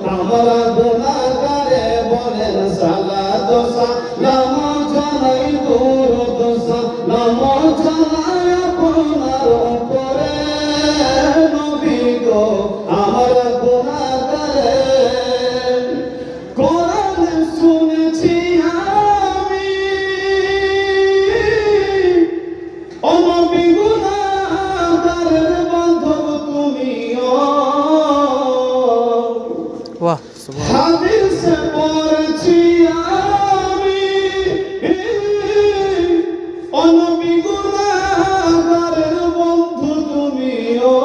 আমরা গুনাহগারে বলেন সালাত ও সালাম জানাই দুরূদ ও সালাম জানাই আপনার উপরে নবী গো আমরা গুনাহগারে কোরআন শুনেছি আমি ও নবী গুনাহগারের বান্ধব তুমিও বাহ হাদিস পড়ছি আমি ও নবী গুনাহগারের বন্ধু তুমিও